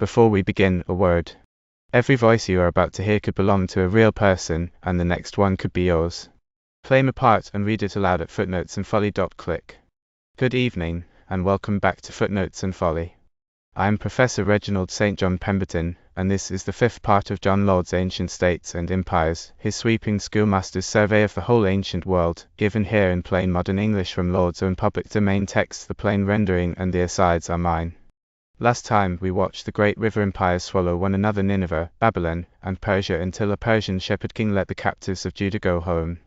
Before we begin, a word. Every voice you are about to hear could belong to a real person, and the next one could be yours. Claim a part and read it aloud at footnotesandfolly.click. Good evening, and welcome back to Footnotes and Folly. I am Professor Reginald St. John Pemberton, and this is the fifth part of John Lord's Ancient States and Empires, his sweeping schoolmaster's survey of the whole ancient world, given here in plain modern English from Lord's own public domain text. The plain rendering and the asides are mine. Last time we watched the great river empires swallow one another, Nineveh, Babylon, and Persia, until a Persian shepherd king let the captives of Judah go home.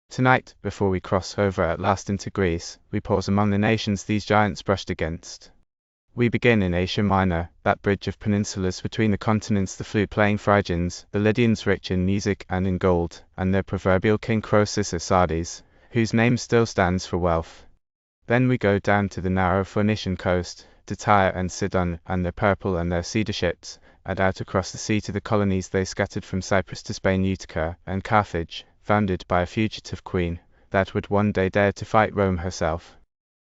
Tonight, before we cross over at last into Greece, we pause among the nations these giants brushed against. We begin in Asia Minor, that bridge of peninsulas between the continents, the flute-playing Phrygians, the Lydians rich in music and in gold, and their proverbial king Croesus of Sardis, whose name still stands for wealth. Then we go down to the narrow Phoenician coast, to Tyre and Sidon and their purple and their cedar ships, and out across the sea to the colonies they scattered from Cyprus to Spain, Utica, and Carthage, founded by a fugitive queen, that would one day dare to fight Rome herself.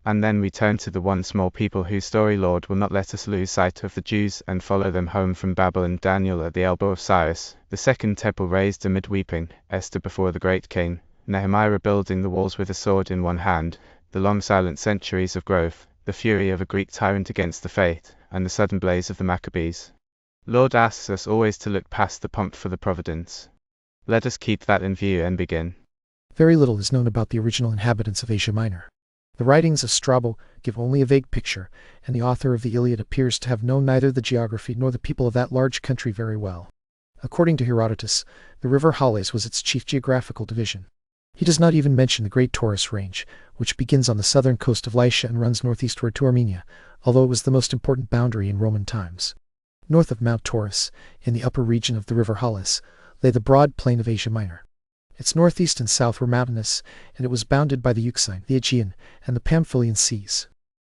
And then we turn to the one small people whose story Lord will not let us lose sight of, the Jews, and follow them home from Babylon. Daniel at the elbow of Cyrus, the second temple raised amid weeping, Esther before the great king, Nehemiah rebuilding the walls with a sword in one hand, the long silent centuries of growth, the fury of a Greek tyrant against the faith, and the sudden blaze of the Maccabees. Lord asks us always to look past the pomp for the providence. Let us keep that in view and begin. Very little is known about the original inhabitants of Asia Minor. The writings of Strabo give only a vague picture, and the author of the Iliad appears to have known neither the geography nor the people of that large country very well. According to Herodotus, the river Halys was its chief geographical division. He does not even mention the Great Taurus Range, which begins on the southern coast of Lycia and runs northeastward to Armenia, although it was the most important boundary in Roman times. North of Mount Taurus, in the upper region of the river Halys, lay the broad plain of Asia Minor. Its northeast and south were mountainous, and it was bounded by the Euxine, the Aegean, and the Pamphylian seas.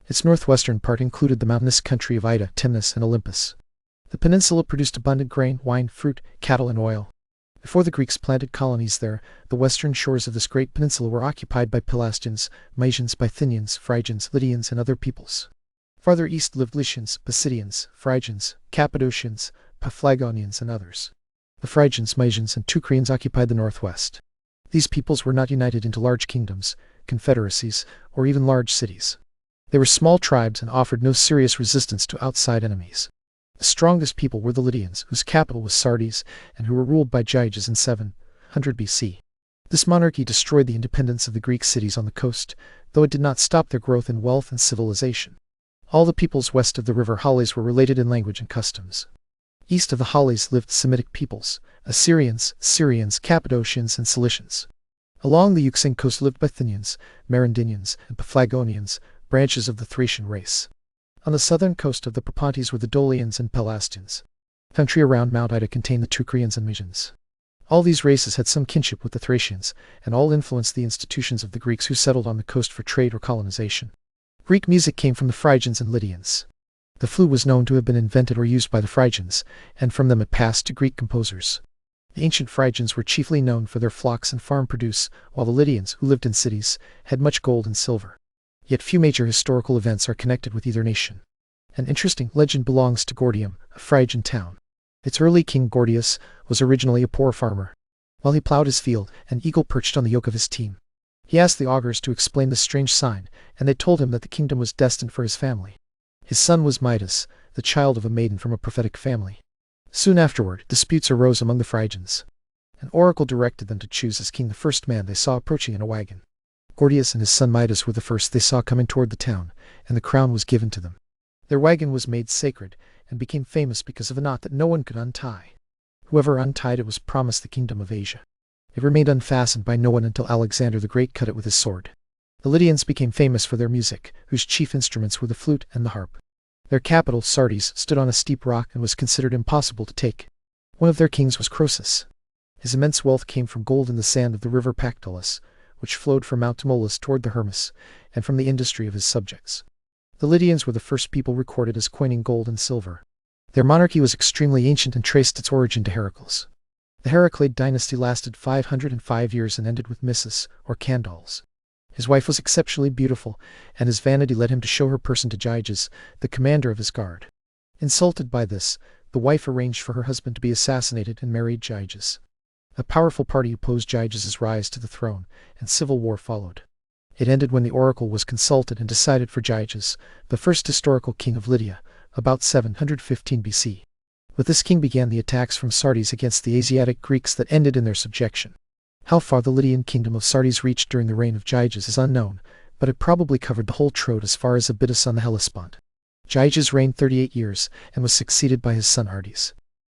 Its northwestern part included the mountainous country of Ida, Timnus, and Olympus. The peninsula produced abundant grain, wine, fruit, cattle, and oil. Before the Greeks planted colonies there, the western shores of this great peninsula were occupied by Pelasgians, Mysians, Bithynians, Phrygians, Lydians, and other peoples. Farther east lived Lycians, Pisidians, Phrygians, Cappadocians, Paphlagonians, and others. The Phrygians, Mysians, and Teucrians occupied the northwest. These peoples were not united into large kingdoms, confederacies, or even large cities. They were small tribes and offered no serious resistance to outside enemies. The strongest people were the Lydians, whose capital was Sardis, and who were ruled by Gyges in 700 BC. This monarchy destroyed the independence of the Greek cities on the coast, though it did not stop their growth in wealth and civilization. All the peoples west of the river Halys were related in language and customs. East of the Halys lived Semitic peoples, Assyrians, Syrians, Cappadocians, and Cilicians. Along the Euxine coast lived Bithynians, Marindinians, and Paphlagonians, branches of the Thracian race. On the southern coast of the Propontis were the Dolians and Pelasgians. The country around Mount Ida contained the Teucrians and Mysians. All these races had some kinship with the Thracians, and all influenced the institutions of the Greeks who settled on the coast for trade or colonization. Greek music came from the Phrygians and Lydians. The flute was known to have been invented or used by the Phrygians, and from them it passed to Greek composers. The ancient Phrygians were chiefly known for their flocks and farm produce, while the Lydians, who lived in cities, had much gold and silver. Yet few major historical events are connected with either nation. An interesting legend belongs to Gordium, a Phrygian town. Its early king Gordius was originally a poor farmer. While he plowed his field, an eagle perched on the yoke of his team. He asked the augurs to explain this strange sign, and they told him that the kingdom was destined for his family. His son was Midas, the child of a maiden from a prophetic family. Soon afterward, disputes arose among the Phrygians. An oracle directed them to choose as king the first man they saw approaching in a wagon. Gordius and his son Midas were the first they saw coming toward the town, and the crown was given to them. Their wagon was made sacred, and became famous because of a knot that no one could untie. Whoever untied it was promised the kingdom of Asia. It remained unfastened by no one until Alexander the Great cut it with his sword. The Lydians became famous for their music, whose chief instruments were the flute and the harp. Their capital, Sardis, stood on a steep rock and was considered impossible to take. One of their kings was Croesus. His immense wealth came from gold in the sand of the river Pactolus, which flowed from Mount Tmolus toward the Hermus, and from the industry of his subjects. The Lydians were the first people recorded as coining gold and silver. Their monarchy was extremely ancient and traced its origin to Heracles. The Heraclid dynasty lasted 505 years and ended with Missus, or Candaels. His wife was exceptionally beautiful, and his vanity led him to show her person to Gyges, the commander of his guard. Insulted by this, the wife arranged for her husband to be assassinated and married Gyges. A powerful party opposed Gyges' rise to the throne, and civil war followed. It ended when the oracle was consulted and decided for Gyges, the first historical king of Lydia, about 715 BC. With this king began the attacks from Sardis against the Asiatic Greeks that ended in their subjection. How far the Lydian kingdom of Sardis reached during the reign of Gyges is unknown, but it probably covered the whole Troad as far as Abydos on the Hellespont. Gyges reigned 38 years and was succeeded by his son Ardes.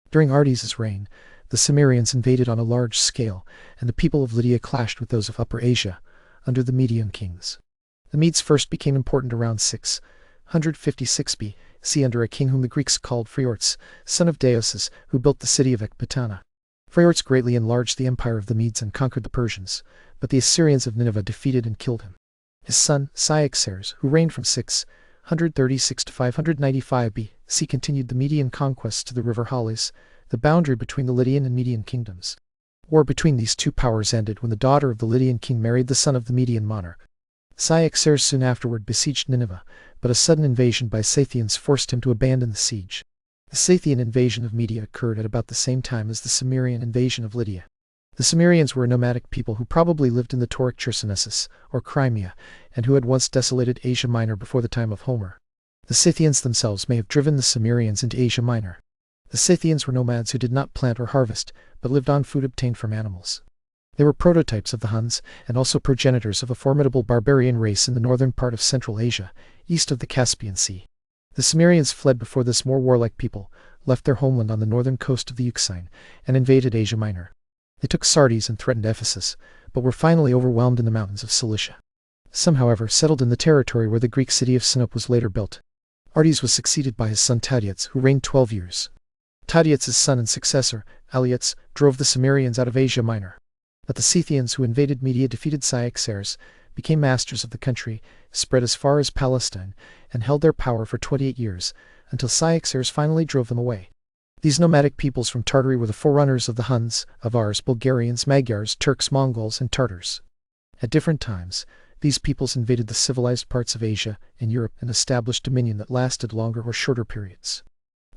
During Ardes' reign, the Cimmerians invaded on a large scale, and the people of Lydia clashed with those of Upper Asia, under the Median kings. The Medes first became important around 656 BC under a king whom the Greeks called Phrygians, son of Deioces, who built the city of Ecbatana. Phrygians greatly enlarged the empire of the Medes and conquered the Persians, but the Assyrians of Nineveh defeated and killed him. His son, Cyaxares, who reigned from 636 to 595 BC, continued the Median conquests to the river Halys, the boundary between the Lydian and Median kingdoms. War between these two powers ended when the daughter of the Lydian king married the son of the Median monarch. Cyaxares soon afterward besieged Nineveh, but a sudden invasion by Scythians forced him to abandon the siege. The Scythian invasion of Media occurred at about the same time as the Cimmerian invasion of Lydia. The Cimmerians were a nomadic people who probably lived in the Tauric Chersonesus, or Crimea, and who had once desolated Asia Minor before the time of Homer. The Scythians themselves may have driven the Cimmerians into Asia Minor. The Scythians were nomads who did not plant or harvest, but lived on food obtained from animals. They were prototypes of the Huns, and also progenitors of a formidable barbarian race in the northern part of Central Asia, east of the Caspian Sea. The Cimmerians fled before this more warlike people, left their homeland on the northern coast of the Euxine, and invaded Asia Minor. They took Sardis and threatened Ephesus, but were finally overwhelmed in the mountains of Cilicia. Some, however, settled in the territory where the Greek city of Sinope was later built. Ardes was succeeded by his son Tadiates, who reigned 12 years. Tadiates' son and successor, Alyattes, drove the Cimmerians out of Asia Minor. But the Scythians who invaded Media defeated Cyaxares, became masters of the country, spread as far as Palestine, and held their power for 28 years, until Cyaxares finally drove them away. These nomadic peoples from Tartary were the forerunners of the Huns, Avars, Bulgarians, Magyars, Turks, Mongols, and Tartars. At different times, these peoples invaded the civilized parts of Asia and Europe and established dominion that lasted longer or shorter periods.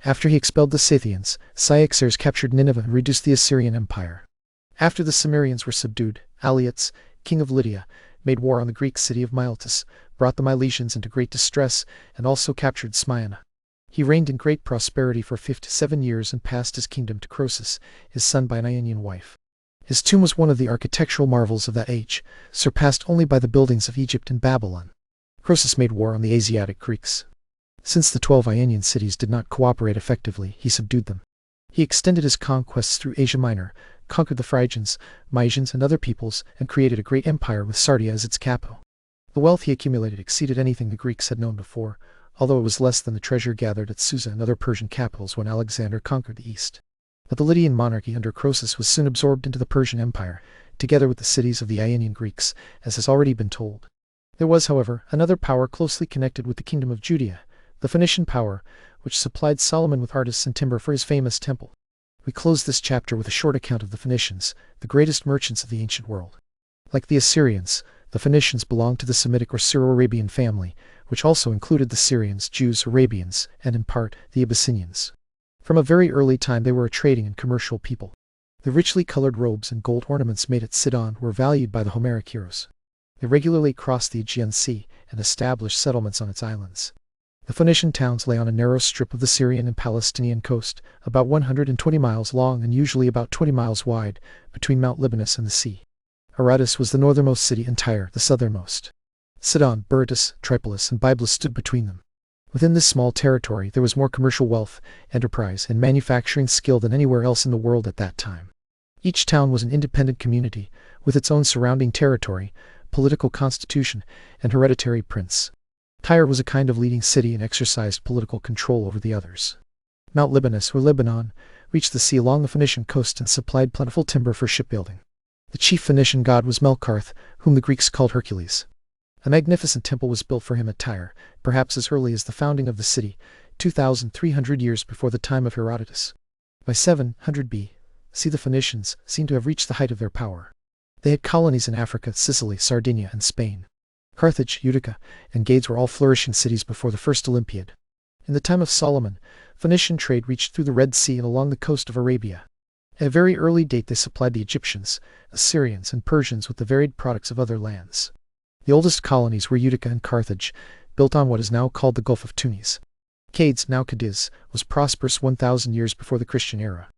After he expelled the Scythians, Cyaxares captured Nineveh and reduced the Assyrian Empire. After the Cimmerians were subdued, Alyattes, king of Lydia, made war on the Greek city of Miletus, brought the Milesians into great distress, and also captured Smyrna. He reigned in great prosperity for 57 years and passed his kingdom to Croesus, his son by an Ionian wife. His tomb was one of the architectural marvels of that age, surpassed only by the buildings of Egypt and Babylon. Croesus made war on the Asiatic Greeks. Since the 12 Ionian cities did not cooperate effectively, he subdued them. He extended his conquests through Asia Minor, conquered the Phrygians, Mysians, and other peoples, and created a great empire with Sardia as its capital. The wealth he accumulated exceeded anything the Greeks had known before, although it was less than the treasure gathered at Susa and other Persian capitals when Alexander conquered the east. But the Lydian monarchy under Croesus was soon absorbed into the Persian Empire, together with the cities of the Ionian Greeks, as has already been told. There was, however, another power closely connected with the kingdom of Judea, the Phoenician power, which supplied Solomon with artists and timber for his famous temple. We close this chapter with a short account of the Phoenicians, the greatest merchants of the ancient world. Like the Assyrians, the Phoenicians belonged to the Semitic or Syro-Arabian family, which also included the Syrians, Jews, Arabians, and in part, the Abyssinians. From a very early time they were a trading and commercial people. The richly colored robes and gold ornaments made at Sidon were valued by the Homeric heroes. They regularly crossed the Aegean Sea and established settlements on its islands. The Phoenician towns lay on a narrow strip of the Syrian and Palestinian coast, about 120 miles long and usually about 20 miles wide, between Mount Libanus and the sea. Aratus was the northernmost city and Tyre the southernmost. Sidon, Berytus, Tripolis, and Byblos stood between them. Within this small territory there was more commercial wealth, enterprise, and manufacturing skill than anywhere else in the world at that time. Each town was an independent community, with its own surrounding territory, political constitution, and hereditary prince. Tyre was a kind of leading city and exercised political control over the others. Mount Libanus, or Lebanon, reached the sea along the Phoenician coast and supplied plentiful timber for shipbuilding. The chief Phoenician god was Melkarth, whom the Greeks called Hercules. A magnificent temple was built for him at Tyre, perhaps as early as the founding of the city, 2,300 years before the time of Herodotus. By 700 BC, the Phoenicians seem to have reached the height of their power. They had colonies in Africa, Sicily, Sardinia, and Spain. Carthage, Utica, and Gades were all flourishing cities before the First Olympiad. In the time of Solomon, Phoenician trade reached through the Red Sea and along the coast of Arabia. At a very early date they supplied the Egyptians, Assyrians, and Persians with the varied products of other lands. The oldest colonies were Utica and Carthage, built on what is now called the Gulf of Tunis. Cades, now Cadiz, was prosperous 1,000 years before the Christian era.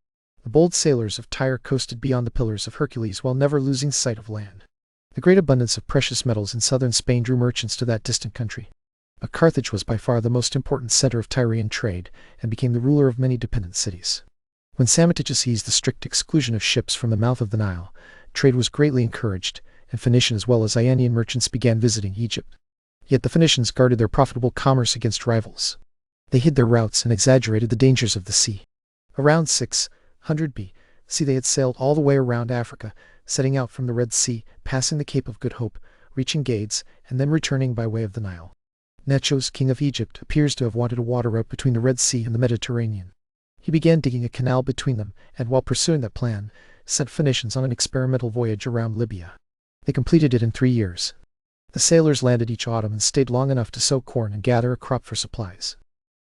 The bold sailors of Tyre coasted beyond the Pillars of Hercules while never losing sight of land. The great abundance of precious metals in southern Spain drew merchants to that distant country. But Carthage was by far the most important center of Tyrian trade, and became the ruler of many dependent cities. When Psammetichus eased the strict exclusion of ships from the mouth of the Nile, trade was greatly encouraged, and Phoenician as well as Ionian merchants began visiting Egypt. Yet the Phoenicians guarded their profitable commerce against rivals. They hid their routes and exaggerated the dangers of the sea. Around 600 BC they had sailed all the way around Africa, setting out from the Red Sea, passing the Cape of Good Hope, reaching Gades, and then returning by way of the Nile. Necho's, king of Egypt, appears to have wanted a water route between the Red Sea and the Mediterranean. He began digging a canal between them, and while pursuing that plan, sent Phoenicians on an experimental voyage around Libya. They completed it in 3 years. The sailors landed each autumn and stayed long enough to sow corn and gather a crop for supplies.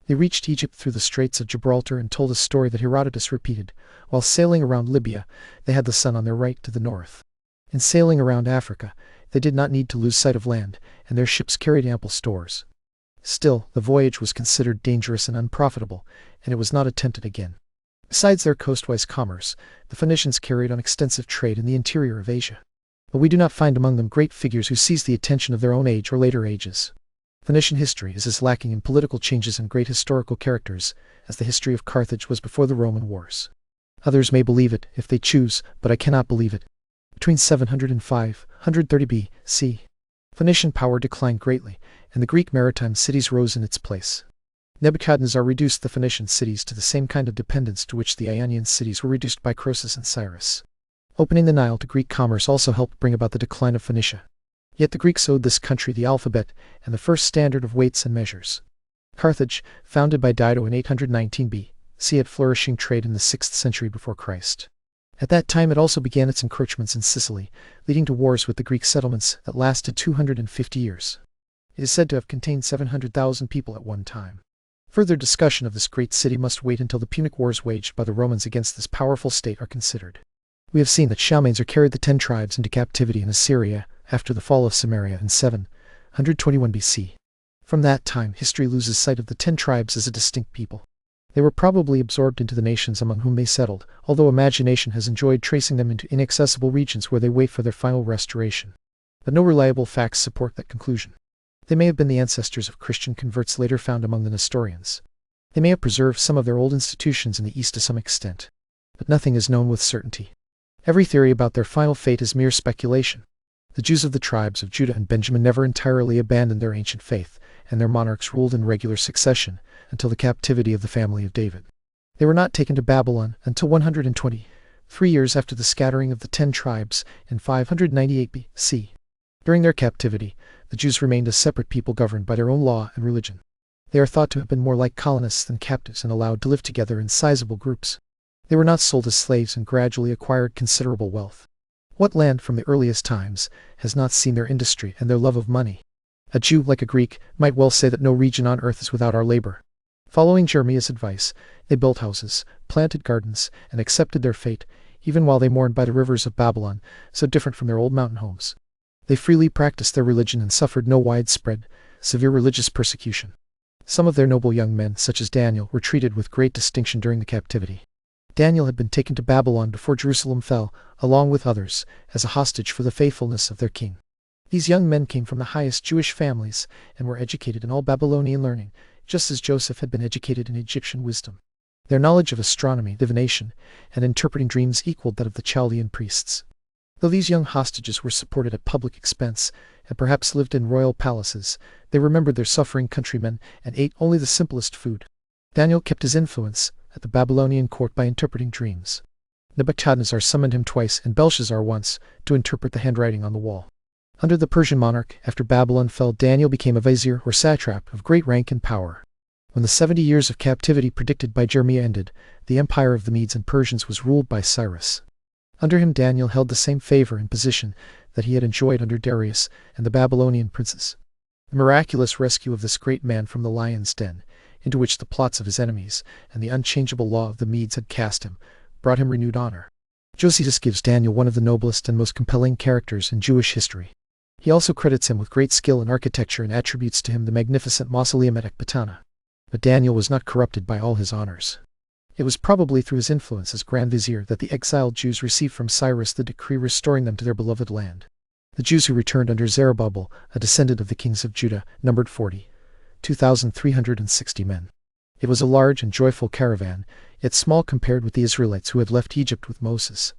They reached Egypt through the Straits of Gibraltar and told a story that Herodotus repeated. While sailing around Libya, they had the sun on their right to the north. In sailing around Africa, they did not need to lose sight of land, and their ships carried ample stores. Still, the voyage was considered dangerous and unprofitable, and it was not attempted again. Besides their coastwise commerce, the Phoenicians carried on extensive trade in the interior of Asia. But we do not find among them great figures who seized the attention of their own age or later ages. Phoenician history is as lacking in political changes and great historical characters as the history of Carthage was before the Roman wars. Others may believe it, if they choose, but I cannot believe it. Between 700 and 530 B.C., Phoenician power declined greatly, and the Greek maritime cities rose in its place. Nebuchadnezzar reduced the Phoenician cities to the same kind of dependence to which the Ionian cities were reduced by Croesus and Cyrus. Opening the Nile to Greek commerce also helped bring about the decline of Phoenicia. Yet the Greeks owed this country the alphabet and the first standard of weights and measures. Carthage, founded by Dido in 819 B.C., had flourishing trade in the 6th century before Christ. At that time it also began its encroachments in Sicily, leading to wars with the Greek settlements that lasted 250 years. It is said to have contained 700,000 people at one time. Further discussion of this great city must wait until the Punic Wars waged by the Romans against this powerful state are considered. We have seen that Shalmaneser carried the 10 tribes into captivity in Assyria after the fall of Samaria in 721 BC. From that time, history loses sight of the 10 tribes as a distinct people. They were probably absorbed into the nations among whom they settled, although imagination has enjoyed tracing them into inaccessible regions where they wait for their final restoration. But no reliable facts support that conclusion. They may have been the ancestors of Christian converts later found among the Nestorians. They may have preserved some of their old institutions in the East to some extent. But nothing is known with certainty. Every theory about their final fate is mere speculation. The Jews of the tribes of Judah and Benjamin never entirely abandoned their ancient faith, and their monarchs ruled in regular succession until the captivity of the family of David. They were not taken to Babylon until 123 years after the scattering of the 10 tribes in 598 BC. During their captivity, the Jews remained a separate people governed by their own law and religion. They are thought to have been more like colonists than captives and allowed to live together in sizable groups. They were not sold as slaves and gradually acquired considerable wealth. What land from the earliest times has not seen their industry and their love of money? A Jew, like a Greek, might well say that no region on earth is without our labor. Following Jeremiah's advice, they built houses, planted gardens, and accepted their fate, even while they mourned by the rivers of Babylon, so different from their old mountain homes. They freely practiced their religion and suffered no widespread, severe religious persecution. Some of their noble young men, such as Daniel, were treated with great distinction during the captivity. Daniel had been taken to Babylon before Jerusalem fell, along with others, as a hostage for the faithfulness of their king. These young men came from the highest Jewish families and were educated in all Babylonian learning, just as Joseph had been educated in Egyptian wisdom. Their knowledge of astronomy, divination, and interpreting dreams equaled that of the Chaldean priests. Though these young hostages were supported at public expense, and perhaps lived in royal palaces, they remembered their suffering countrymen and ate only the simplest food. Daniel kept his influence at the Babylonian court by interpreting dreams. Nebuchadnezzar summoned him twice and Belshazzar once to interpret the handwriting on the wall. Under the Persian monarch, after Babylon fell, Daniel became a vizier or satrap of great rank and power. When the 70 years of captivity predicted by Jeremiah ended, the empire of the Medes and Persians was ruled by Cyrus. Under him Daniel held the same favor and position that he had enjoyed under Darius and the Babylonian princes. The miraculous rescue of this great man from the lion's den into which the plots of his enemies and the unchangeable law of the Medes had cast him, brought him renewed honor. Josephus gives Daniel one of the noblest and most compelling characters in Jewish history. He also credits him with great skill in architecture and attributes to him the magnificent mausoleum at Ecbatana. But Daniel was not corrupted by all his honors. It was probably through his influence as Grand Vizier that the exiled Jews received from Cyrus the decree restoring them to their beloved land. The Jews who returned under Zerubbabel, a descendant of the kings of Judah, numbered 2,360 men. It was a large and joyful caravan, yet small compared with the Israelites who had left Egypt with Moses.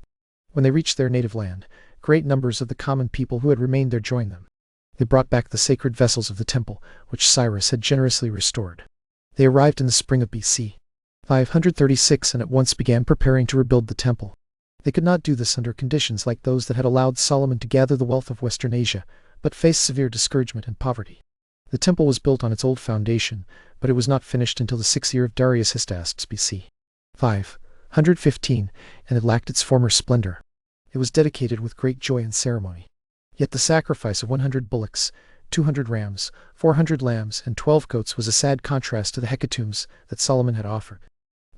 When they reached their native land, great numbers of the common people who had remained there joined them. They brought back the sacred vessels of the temple, which Cyrus had generously restored. They arrived in the spring of BC 536 and at once began preparing to rebuild the temple. They could not do this under conditions like those that had allowed Solomon to gather the wealth of Western Asia, but faced severe discouragement and poverty. The temple was built on its old foundation, but it was not finished until the 6th year of Darius Hystaspes BC 515, and it lacked its former splendor. It was dedicated with great joy and ceremony. Yet the sacrifice of 100 bullocks, 200 rams, 400 lambs, and 12 goats was a sad contrast to the hecatombs that Solomon had offered.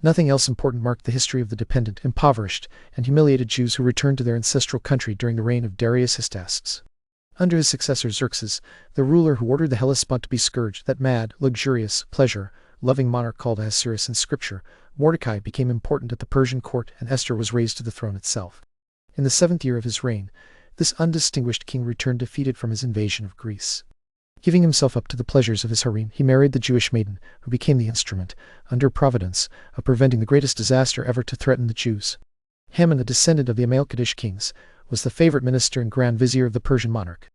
Nothing else important marked the history of the dependent, impoverished, and humiliated Jews who returned to their ancestral country during the reign of Darius Hystaspes. Under his successor Xerxes, the ruler who ordered the Hellespont to be scourged, that mad, luxurious, pleasure-loving monarch called Ahasuerus in Scripture, Mordecai became important at the Persian court and Esther was raised to the throne itself. In the 7th year of his reign, this undistinguished king returned defeated from his invasion of Greece. Giving himself up to the pleasures of his harem, he married the Jewish maiden, who became the instrument, under Providence, of preventing the greatest disaster ever to threaten the Jews. Haman, a descendant of the Amalekitish kings, was the favorite minister and grand vizier of the Persian monarch.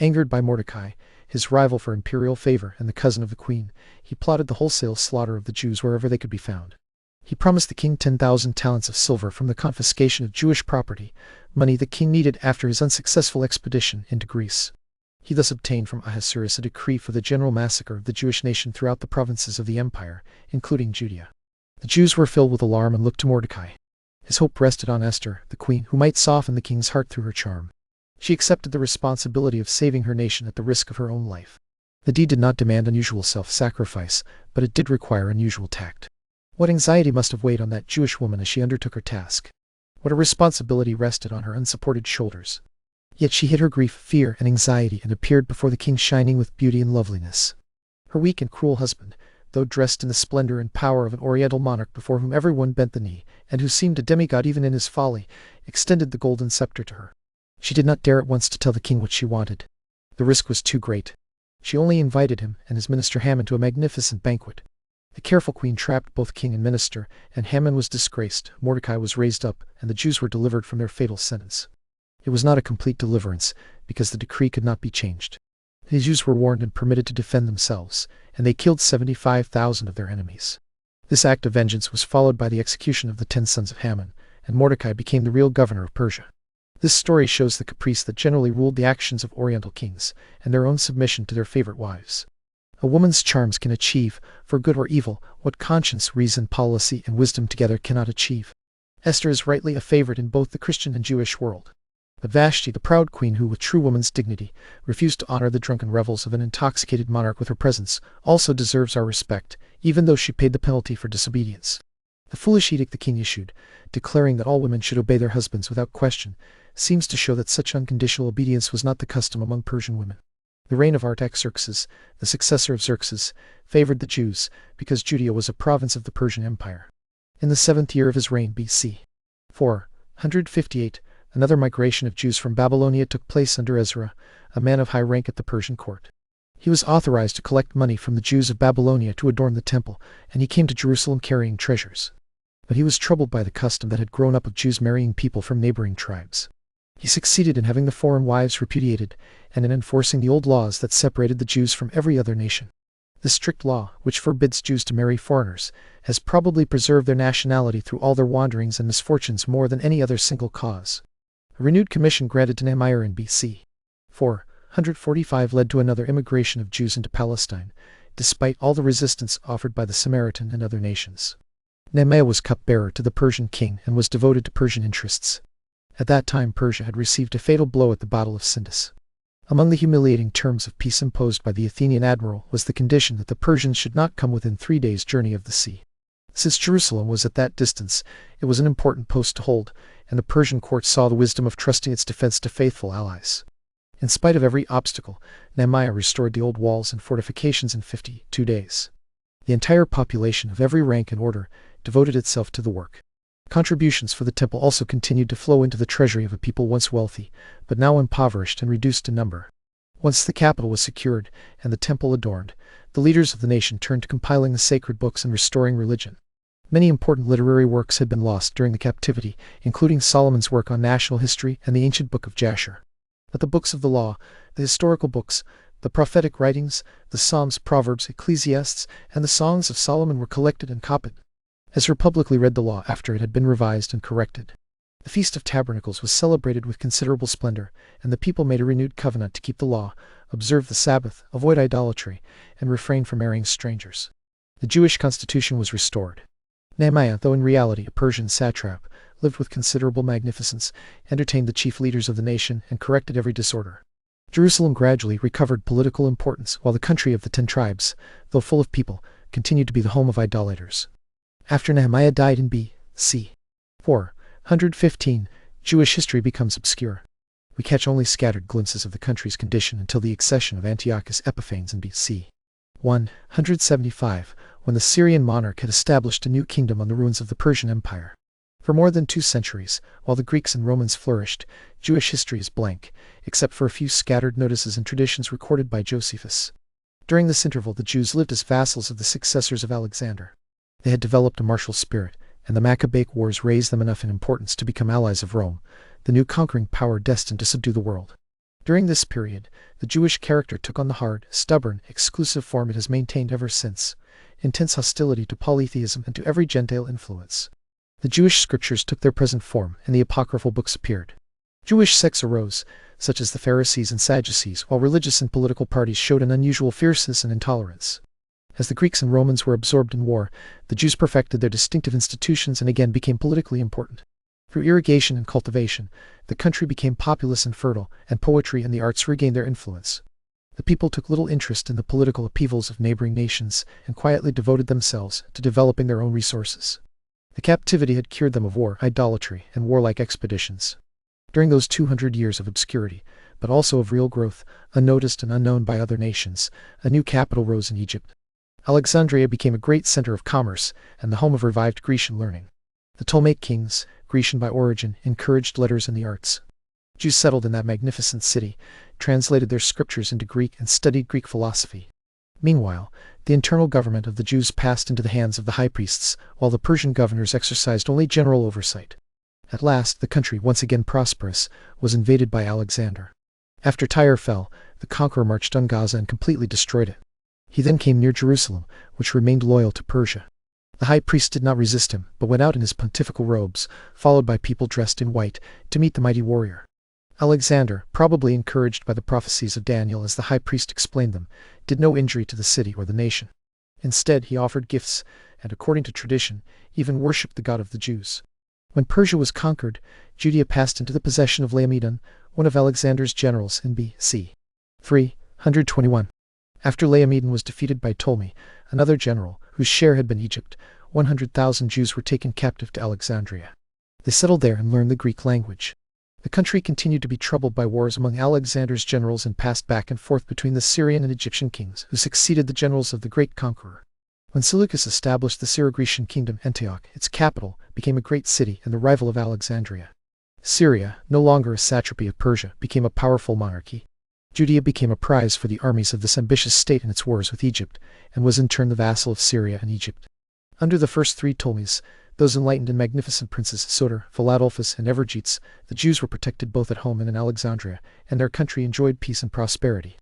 Angered by Mordecai, his rival for imperial favor and the cousin of the queen, he plotted the wholesale slaughter of the Jews wherever they could be found. He promised the king 10,000 talents of silver from the confiscation of Jewish property, money the king needed after his unsuccessful expedition into Greece. He thus obtained from Ahasuerus a decree for the general massacre of the Jewish nation throughout the provinces of the empire, including Judea. The Jews were filled with alarm and looked to Mordecai. His hope rested on Esther, the queen, who might soften the king's heart through her charm. She accepted the responsibility of saving her nation at the risk of her own life. The deed did not demand unusual self-sacrifice, but it did require unusual tact. What anxiety must have weighed on that Jewish woman as she undertook her task. What a responsibility rested on her unsupported shoulders. Yet she hid her grief, fear, and anxiety and appeared before the king shining with beauty and loveliness. Her weak and cruel husband, though dressed in the splendor and power of an oriental monarch before whom everyone bent the knee, and who seemed a demigod even in his folly, extended the golden scepter to her. She did not dare at once to tell the king what she wanted. The risk was too great. She only invited him and his minister Haman to a magnificent banquet. The careful queen trapped both king and minister, and Haman was disgraced, Mordecai was raised up, and the Jews were delivered from their fatal sentence. It was not a complete deliverance, because the decree could not be changed. The Jews were warned and permitted to defend themselves, and they killed 75,000 of their enemies. This act of vengeance was followed by the execution of the 10 sons of Haman, and Mordecai became the real governor of Persia. This story shows the caprice that generally ruled the actions of Oriental kings, and their own submission to their favorite wives. A woman's charms can achieve, for good or evil, what conscience, reason, policy, and wisdom together cannot achieve. Esther is rightly a favorite in both the Christian and Jewish world. But Vashti, the proud queen who, with true woman's dignity, refused to honor the drunken revels of an intoxicated monarch with her presence, also deserves our respect, even though she paid the penalty for disobedience. The foolish edict the king issued, declaring that all women should obey their husbands without question, seems to show that such unconditional obedience was not the custom among Persian women. The reign of Artaxerxes, the successor of Xerxes, favored the Jews, because Judea was a province of the Persian Empire. In the 7th year of his reign BC 458, another migration of Jews from Babylonia took place under Ezra, a man of high rank at the Persian court. He was authorized to collect money from the Jews of Babylonia to adorn the temple, and he came to Jerusalem carrying treasures. But he was troubled by the custom that had grown up of Jews marrying people from neighboring tribes. He succeeded in having the foreign wives repudiated, and in enforcing the old laws that separated the Jews from every other nation. This strict law, which forbids Jews to marry foreigners, has probably preserved their nationality through all their wanderings and misfortunes more than any other single cause. A renewed commission granted to Nehemiah in BC 445 led to another immigration of Jews into Palestine, despite all the resistance offered by the Samaritan and other nations. Nehemiah was cupbearer to the Persian king and was devoted to Persian interests. At that time Persia had received a fatal blow at the Battle of Sindus. Among the humiliating terms of peace imposed by the Athenian admiral was the condition that the Persians should not come within 3 days' journey of the sea. Since Jerusalem was at that distance, it was an important post to hold, and the Persian court saw the wisdom of trusting its defense to faithful allies. In spite of every obstacle, Nehemiah restored the old walls and fortifications in 52 days. The entire population of every rank and order devoted itself to the work. Contributions for the temple also continued to flow into the treasury of a people once wealthy, but now impoverished and reduced in number. Once the capital was secured and the temple adorned, the leaders of the nation turned to compiling the sacred books and restoring religion. Many important literary works had been lost during the captivity, including Solomon's work on national history and the ancient book of Jasher. But the books of the law, the historical books, the prophetic writings, the Psalms, Proverbs, Ecclesiastes, and the Songs of Solomon were collected and copied. Ezra publicly read the law after it had been revised and corrected. The Feast of Tabernacles was celebrated with considerable splendor, and the people made a renewed covenant to keep the law, observe the Sabbath, avoid idolatry, and refrain from marrying strangers. The Jewish constitution was restored. Nehemiah, though in reality a Persian satrap, lived with considerable magnificence, entertained the chief leaders of the nation, and corrected every disorder. Jerusalem gradually recovered political importance, while the country of the 10 tribes, though full of people, continued to be the home of idolaters. After Nehemiah died in B.C. 415, Jewish history becomes obscure. We catch only scattered glimpses of the country's condition until the accession of Antiochus Epiphanes in B.C. 175, when the Syrian monarch had established a new kingdom on the ruins of the Persian Empire. For more than 2 centuries, while the Greeks and Romans flourished, Jewish history is blank, except for a few scattered notices and traditions recorded by Josephus. During this interval, the Jews lived as vassals of the successors of Alexander. They had developed a martial spirit, and the Maccabean Wars raised them enough in importance to become allies of Rome, the new conquering power destined to subdue the world. During this period, the Jewish character took on the hard, stubborn, exclusive form it has maintained ever since: intense hostility to polytheism and to every Gentile influence. The Jewish scriptures took their present form, and the apocryphal books appeared. Jewish sects arose, such as the Pharisees and Sadducees, while religious and political parties showed an unusual fierceness and intolerance. As the Greeks and Romans were absorbed in war, the Jews perfected their distinctive institutions and again became politically important. Through irrigation and cultivation, the country became populous and fertile, and poetry and the arts regained their influence. The people took little interest in the political upheavals of neighboring nations and quietly devoted themselves to developing their own resources. The captivity had cured them of war, idolatry, and warlike expeditions. During those 200 years of obscurity, but also of real growth, unnoticed and unknown by other nations, a new capital rose in Egypt. Alexandria became a great center of commerce and the home of revived Grecian learning. The Ptolemaic kings, Grecian by origin, encouraged letters and the arts. Jews settled in that magnificent city, translated their scriptures into Greek, and studied Greek philosophy. Meanwhile, the internal government of the Jews passed into the hands of the high priests, while the Persian governors exercised only general oversight. At last, the country, once again prosperous, was invaded by Alexander. After Tyre fell, the conqueror marched on Gaza and completely destroyed it. He then came near Jerusalem, which remained loyal to Persia. The high priest did not resist him, but went out in his pontifical robes, followed by people dressed in white, to meet the mighty warrior. Alexander, probably encouraged by the prophecies of Daniel as the high priest explained them, did no injury to the city or the nation. Instead, he offered gifts, and according to tradition, even worshipped the God of the Jews. When Persia was conquered, Judea passed into the possession of Laomedon, one of Alexander's generals in B.C. 321. After Laomedon was defeated by Ptolemy, another general, whose share had been Egypt, 100,000 Jews were taken captive to Alexandria. They settled there and learned the Greek language. The country continued to be troubled by wars among Alexander's generals and passed back and forth between the Syrian and Egyptian kings, who succeeded the generals of the great conqueror. When Seleucus established the Syro-Grecian kingdom, Antioch, its capital, became a great city and the rival of Alexandria. Syria, no longer a satrapy of Persia, became a powerful monarchy. Judea became a prize for the armies of this ambitious state in its wars with Egypt, and was in turn the vassal of Syria and Egypt. Under the first 3 Ptolemies, those enlightened and magnificent princes Soter, Philadelphus, and Evergetes, the Jews were protected both at home and in Alexandria, and their country enjoyed peace and prosperity.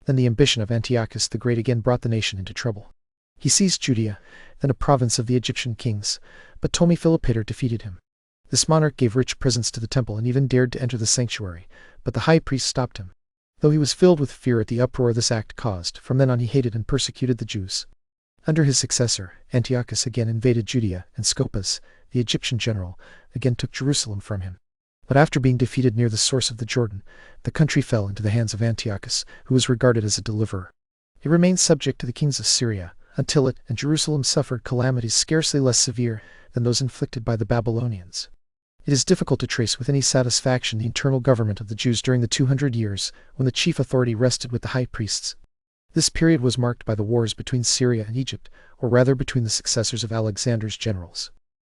Then the ambition of Antiochus the Great again brought the nation into trouble. He seized Judea, then a province of the Egyptian kings, but Ptolemy Philopator defeated him. This monarch gave rich presents to the temple and even dared to enter the sanctuary, but the high priest stopped him. Though he was filled with fear at the uproar this act caused, from then on he hated and persecuted the Jews. Under his successor, Antiochus again invaded Judea, and Scopas, the Egyptian general, again took Jerusalem from him. But after being defeated near the source of the Jordan, the country fell into the hands of Antiochus, who was regarded as a deliverer. It remained subject to the kings of Syria, until it and Jerusalem suffered calamities scarcely less severe than those inflicted by the Babylonians. It is difficult to trace with any satisfaction the internal government of the Jews during the 200 years when the chief authority rested with the high priests. This period was marked by the wars between Syria and Egypt, or rather between the successors of Alexander's generals.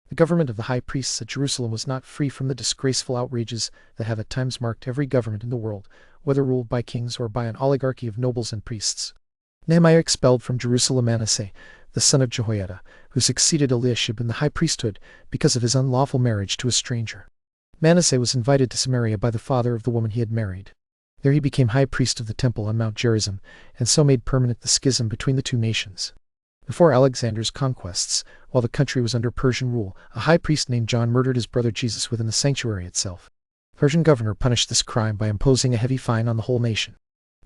The government of the high priests at Jerusalem was not free from the disgraceful outrages that have at times marked every government in the world, whether ruled by kings or by an oligarchy of nobles and priests. Nehemiah expelled from Jerusalem Manasseh, the son of Jehoiada, who succeeded Eliashib in the high priesthood because of his unlawful marriage to a stranger. Manasseh was invited to Samaria by the father of the woman he had married. There he became high priest of the temple on Mount Gerizim, and so made permanent the schism between the two nations. Before Alexander's conquests, while the country was under Persian rule, a high priest named John murdered his brother Jesus within the sanctuary itself. The Persian governor punished this crime by imposing a heavy fine on the whole nation.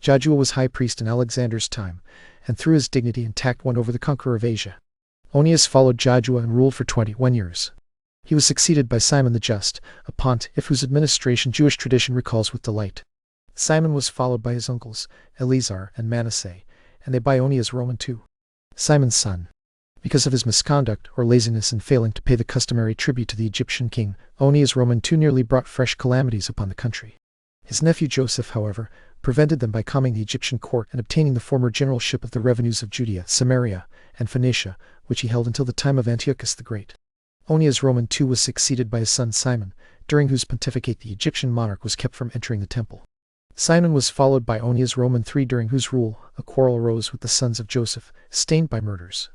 Joshua was high priest in Alexander's time, and through his dignity and tact won over the conqueror of Asia. Onias followed Joshua and ruled for 21 years. He was succeeded by Simon the Just, a pontiff whose administration Jewish tradition recalls with delight. Simon was followed by his uncles, Eleazar and Manasseh, and they by Onias Roman II, Simon's son. Because of his misconduct or laziness in failing to pay the customary tribute to the Egyptian king, Onias Roman II nearly brought fresh calamities upon the country. His nephew Joseph, however, prevented them by calming the Egyptian court and obtaining the former generalship of the revenues of Judea, Samaria, and Phoenicia, which he held until the time of Antiochus the Great. Onias Roman II was succeeded by his son Simon, during whose pontificate the Egyptian monarch was kept from entering the temple. Simon was followed by Onias Roman III, during whose rule a quarrel arose with the sons of Joseph, stained by murders.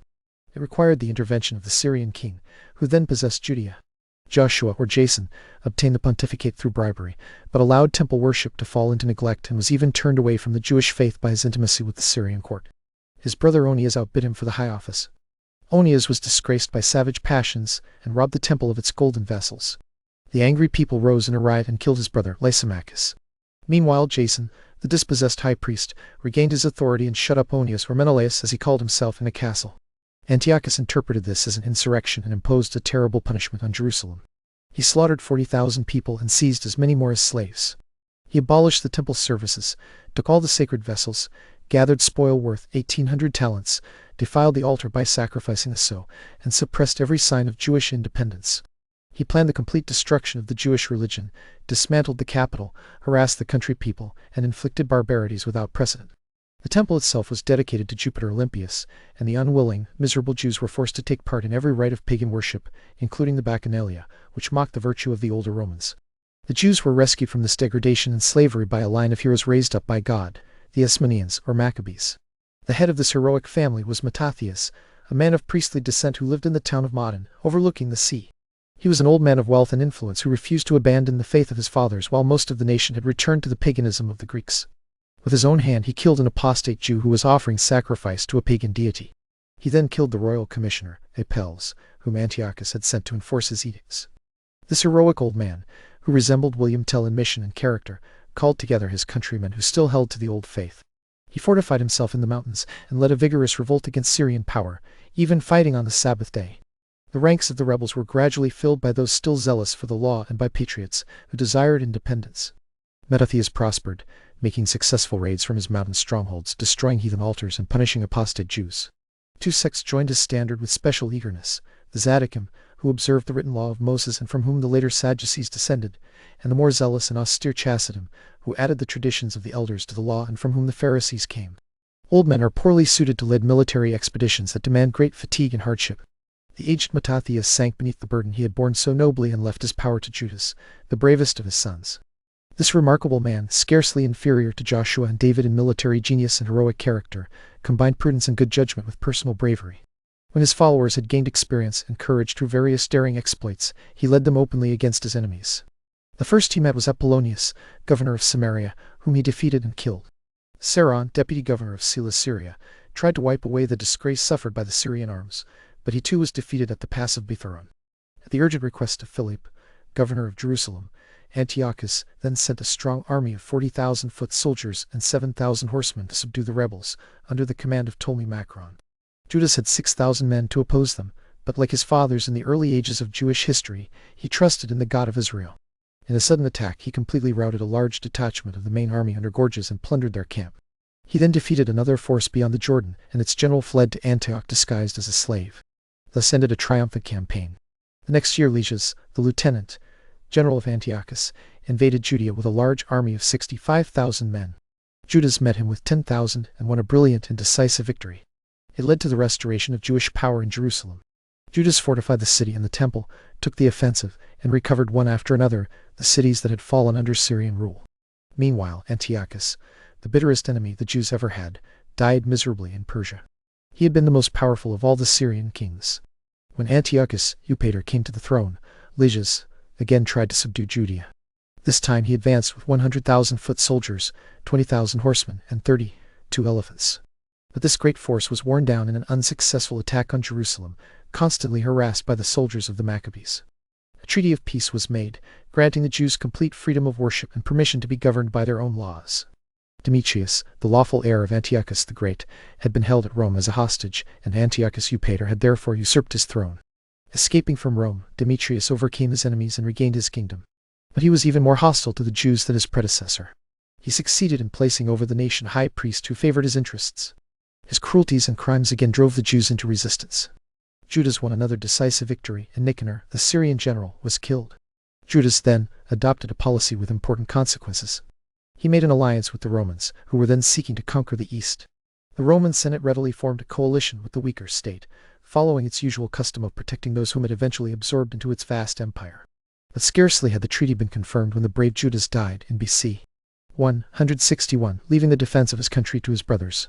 It required the intervention of the Syrian king, who then possessed Judea. Joshua, or Jason, obtained the pontificate through bribery, but allowed temple worship to fall into neglect and was even turned away from the Jewish faith by his intimacy with the Syrian court. His brother Onias outbid him for the high office. Onias was disgraced by savage passions and robbed the temple of its golden vessels. The angry people rose in a riot and killed his brother Lysimachus. Meanwhile Jason, the dispossessed high priest, regained his authority and shut up Onias, or Menelaus as he called himself, in a castle. Antiochus interpreted this as an insurrection and imposed a terrible punishment on Jerusalem. He slaughtered 40,000 people and seized as many more as slaves. He abolished the temple services, took all the sacred vessels, gathered spoil worth 1,800 talents, defiled the altar by sacrificing a sow, and suppressed every sign of Jewish independence. He planned the complete destruction of the Jewish religion, dismantled the capital, harassed the country people, and inflicted barbarities without precedent. The temple itself was dedicated to Jupiter Olympius, and the unwilling, miserable Jews were forced to take part in every rite of pagan worship, including the Bacchanalia, which mocked the virtue of the older Romans. The Jews were rescued from this degradation and slavery by a line of heroes raised up by God, the Ismenians, or Maccabees. The head of this heroic family was Mattathias, a man of priestly descent who lived in the town of Modon, overlooking the sea. He was an old man of wealth and influence who refused to abandon the faith of his fathers while most of the nation had returned to the paganism of the Greeks. With his own hand he killed an apostate Jew who was offering sacrifice to a pagan deity. He then killed the royal commissioner, Apelles, whom Antiochus had sent to enforce his edicts. This heroic old man, who resembled William Tell in mission and character, called together his countrymen who still held to the old faith. He fortified himself in the mountains and led a vigorous revolt against Syrian power, even fighting on the Sabbath day. The ranks of the rebels were gradually filled by those still zealous for the law and by patriots who desired independence. Mattathias prospered, making successful raids from his mountain strongholds, destroying heathen altars and punishing apostate Jews. Two sects joined his standard with special eagerness: the Zadokim, who observed the written law of Moses and from whom the later Sadducees descended, and the more zealous and austere Chassidim, who added the traditions of the elders to the law and from whom the Pharisees came. Old men are poorly suited to lead military expeditions that demand great fatigue and hardship. The aged Mattathias sank beneath the burden he had borne so nobly and left his power to Judas, the bravest of his sons. This remarkable man, scarcely inferior to Joshua and David in military genius and heroic character, combined prudence and good judgment with personal bravery. When his followers had gained experience and courage through various daring exploits, he led them openly against his enemies. The first he met was Apollonius, governor of Samaria, whom he defeated and killed. Saron, deputy governor of Cilicia, tried to wipe away the disgrace suffered by the Syrian arms, but he too was defeated at the pass of Bitharon. At the urgent request of Philip, governor of Jerusalem, Antiochus then sent a strong army of 40,000 foot soldiers and 7,000 horsemen to subdue the rebels, under the command of Ptolemy Macron. Judas had 6,000 men to oppose them, but like his fathers in the early ages of Jewish history, he trusted in the God of Israel. In a sudden attack, he completely routed a large detachment of the main army under gorges and plundered their camp. He then defeated another force beyond the Jordan, and its general fled to Antioch disguised as a slave. Thus ended a triumphant campaign. The next year Lysias, the lieutenant general of Antiochus, invaded Judea with a large army of 65,000 men. Judas met him with 10,000 and won a brilliant and decisive victory. It led to the restoration of Jewish power in Jerusalem. Judas fortified the city and the temple, took the offensive, and recovered one after another the cities that had fallen under Syrian rule. Meanwhile, Antiochus, the bitterest enemy the Jews ever had, died miserably in Persia. He had been the most powerful of all the Syrian kings. When Antiochus Eupator came to the throne, Lysias again tried to subdue Judea. This time he advanced with 100,000 foot soldiers, 20,000 horsemen, and 32 elephants. But this great force was worn down in an unsuccessful attack on Jerusalem, constantly harassed by the soldiers of the Maccabees. A treaty of peace was made, granting the Jews complete freedom of worship and permission to be governed by their own laws. Demetrius, the lawful heir of Antiochus the Great, had been held at Rome as a hostage, and Antiochus Eupator had therefore usurped his throne. Escaping from Rome, Demetrius overcame his enemies and regained his kingdom. But he was even more hostile to the Jews than his predecessor. He succeeded in placing over the nation a high priest who favored his interests. His cruelties and crimes again drove the Jews into resistance. Judas won another decisive victory, and Nicanor, the Syrian general, was killed. Judas then adopted a policy with important consequences. He made an alliance with the Romans, who were then seeking to conquer the East. The Roman Senate readily formed a coalition with the weaker state, following its usual custom of protecting those whom it eventually absorbed into its vast empire. But scarcely had the treaty been confirmed when the brave Judas died in BC 161, leaving the defense of his country to his brothers.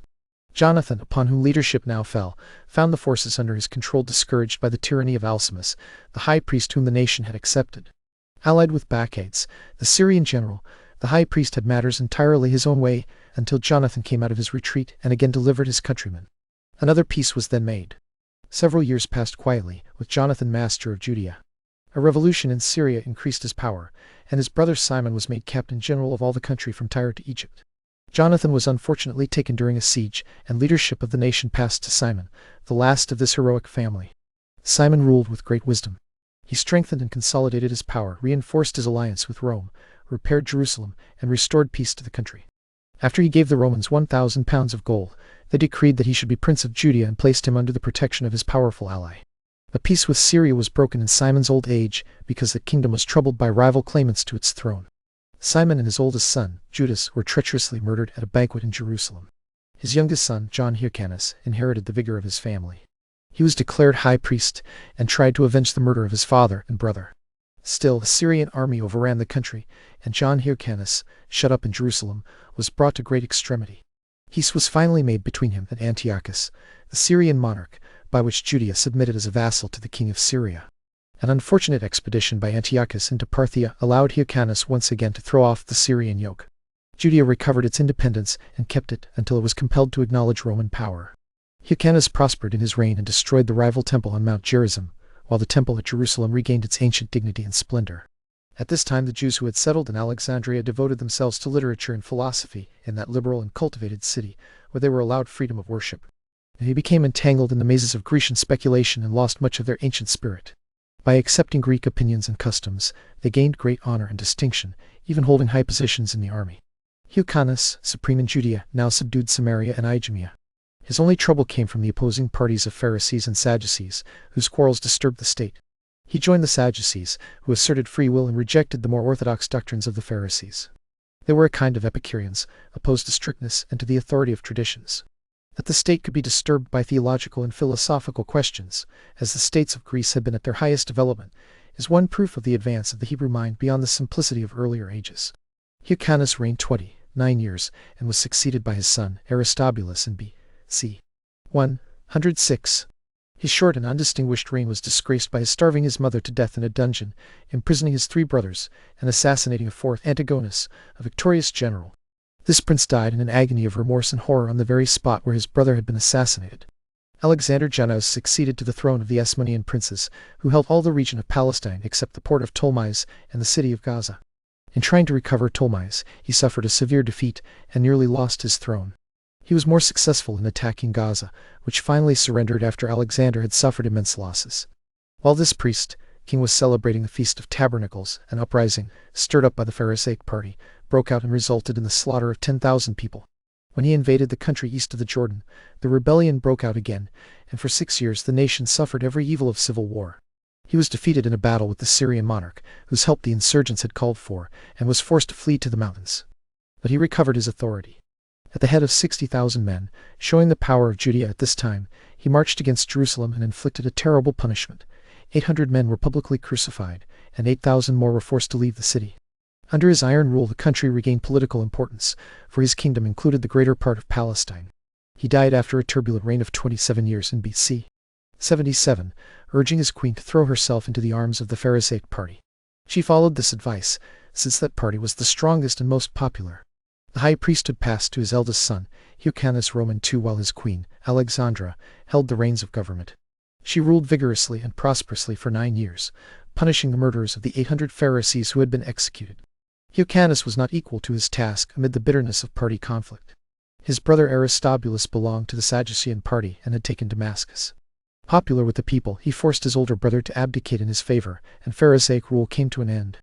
Jonathan, upon whom leadership now fell, found the forces under his control discouraged by the tyranny of Alcimus, the high priest whom the nation had accepted. Allied with Bacchates, the Syrian general, the high priest had matters entirely his own way until Jonathan came out of his retreat and again delivered his countrymen. Another peace was then made. Several years passed quietly, with Jonathan master of Judea. A revolution in Syria increased his power, and his brother Simon was made captain general of all the country from Tyre to Egypt. Jonathan was unfortunately taken during a siege, and leadership of the nation passed to Simon, the last of this heroic family. Simon ruled with great wisdom. He strengthened and consolidated his power, reinforced his alliance with Rome, repaired Jerusalem, and restored peace to the country. After he gave the Romans 1,000 pounds of gold, they decreed that he should be prince of Judea and placed him under the protection of his powerful ally. But peace with Syria was broken in Simon's old age because the kingdom was troubled by rival claimants to its throne. Simon and his oldest son, Judas, were treacherously murdered at a banquet in Jerusalem. His youngest son, John Hyrcanus, inherited the vigor of his family. He was declared high priest and tried to avenge the murder of his father and brother. Still, the Syrian army overran the country, and John Hyrcanus, shut up in Jerusalem, was brought to great extremity. Peace was finally made between him and Antiochus, the Syrian monarch, by which Judea submitted as a vassal to the king of Syria. An unfortunate expedition by Antiochus into Parthia allowed Hyrcanus once again to throw off the Syrian yoke. Judea recovered its independence and kept it until it was compelled to acknowledge Roman power. Hyrcanus prospered in his reign and destroyed the rival temple on Mount Gerizim, while the temple at Jerusalem regained its ancient dignity and splendor. At this time the Jews who had settled in Alexandria devoted themselves to literature and philosophy in that liberal and cultivated city, where they were allowed freedom of worship. They became entangled in the mazes of Grecian speculation and lost much of their ancient spirit. By accepting Greek opinions and customs, they gained great honor and distinction, even holding high positions in the army. Hyrcanus, supreme in Judea, now subdued Samaria and Idumea. His only trouble came from the opposing parties of Pharisees and Sadducees, whose quarrels disturbed the state. He joined the Sadducees, who asserted free will and rejected the more orthodox doctrines of the Pharisees. They were a kind of Epicureans, opposed to strictness and to the authority of traditions. That the state could be disturbed by theological and philosophical questions, as the states of Greece had been at their highest development, is one proof of the advance of the Hebrew mind beyond the simplicity of earlier ages. Hyrcanus reigned 29 years, and was succeeded by his son Aristobulus in B.C. 106. His short and undistinguished reign was disgraced by his starving his mother to death in a dungeon, imprisoning his 3 brothers, and assassinating a 4th, Antigonus, a victorious general. This prince died in an agony of remorse and horror on the very spot where his brother had been assassinated. Alexander Jannaeus succeeded to the throne of the Asmonean princes, who held all the region of Palestine except the port of Ptolemais and the city of Gaza. In trying to recover Ptolemais, he suffered a severe defeat and nearly lost his throne. He was more successful in attacking Gaza, which finally surrendered after Alexander had suffered immense losses. While this priest, king was celebrating the Feast of Tabernacles. An uprising, stirred up by the Pharisaic party, broke out and resulted in the slaughter of 10,000 people. When he invaded the country east of the Jordan, the rebellion broke out again, and for 6 years the nation suffered every evil of civil war. He was defeated in a battle with the Syrian monarch, whose help the insurgents had called for, and was forced to flee to the mountains. But he recovered his authority. At the head of 60,000 men, showing the power of Judea at this time, he marched against Jerusalem and inflicted a terrible punishment. 800 men were publicly crucified, and 8,000 more were forced to leave the city. Under his iron rule the country regained political importance, for his kingdom included the greater part of Palestine. He died after a turbulent reign of 27 years in BC 77, urging his queen to throw herself into the arms of the Pharisaic party. She followed this advice, since that party was the strongest and most popular. The high priesthood passed to his eldest son, Hyrcanus Roman II, while his queen, Alexandra, held the reins of government. She ruled vigorously and prosperously for 9 years, punishing the murderers of the 800 Pharisees who had been executed. Hyrcanus was not equal to his task amid the bitterness of party conflict. His brother Aristobulus belonged to the Sadducean party and had taken Damascus. Popular with the people, he forced his older brother to abdicate in his favor, and Pharisaic rule came to an end.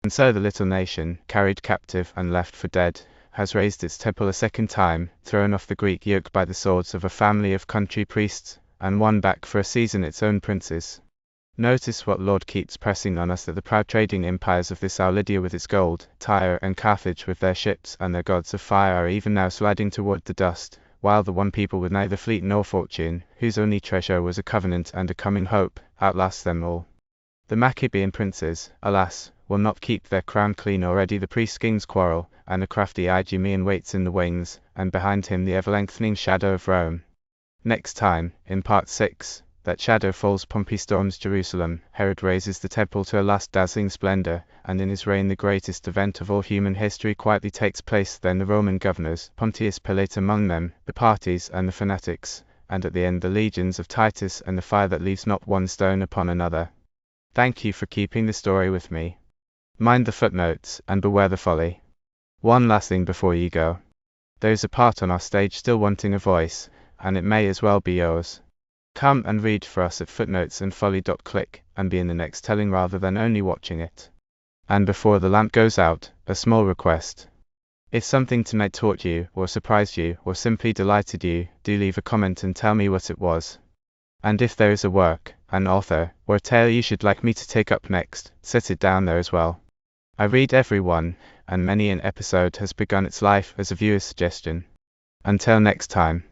And so the little nation, carried captive and left for dead, has raised its temple a second time, thrown off the Greek yoke by the swords of a family of country priests, and won back for a season its own princes. Notice what Lord keeps pressing on us, that the proud trading empires of this our Lydia with its gold, Tyre and Carthage with their ships and their gods of fire are even now sliding toward the dust, while the one people with neither fleet nor fortune, whose only treasure was a covenant and a coming hope, outlasts them all. The Maccabean princes, alas, will not keep their crown clean. Already the priest-kings quarrel, and a crafty Idumean waits in the wings, and behind him the ever-lengthening shadow of Rome. Next time, in part 6, that shadow falls, Pompey storms Jerusalem, Herod raises the temple to a last dazzling splendor, and in his reign the greatest event of all human history quietly takes place. Then the Roman governors, Pontius Pilate among them, the parties and the fanatics, and at the end the legions of Titus and the fire that leaves not one stone upon another. Thank you for keeping the story with me. Mind the footnotes, and beware the folly. One last thing before you go. There's a part on our stage still wanting a voice, and it may as well be yours. Come and read for us at footnotesandfolly.click, and be in the next telling rather than only watching it. And before the lamp goes out, a small request. If something tonight taught you, or surprised you, or simply delighted you, do leave a comment and tell me what it was. And if there is a work, an author, or a tale you should like me to take up next, set it down there as well. I read every one, and many an episode has begun its life as a viewer's suggestion. Until next time.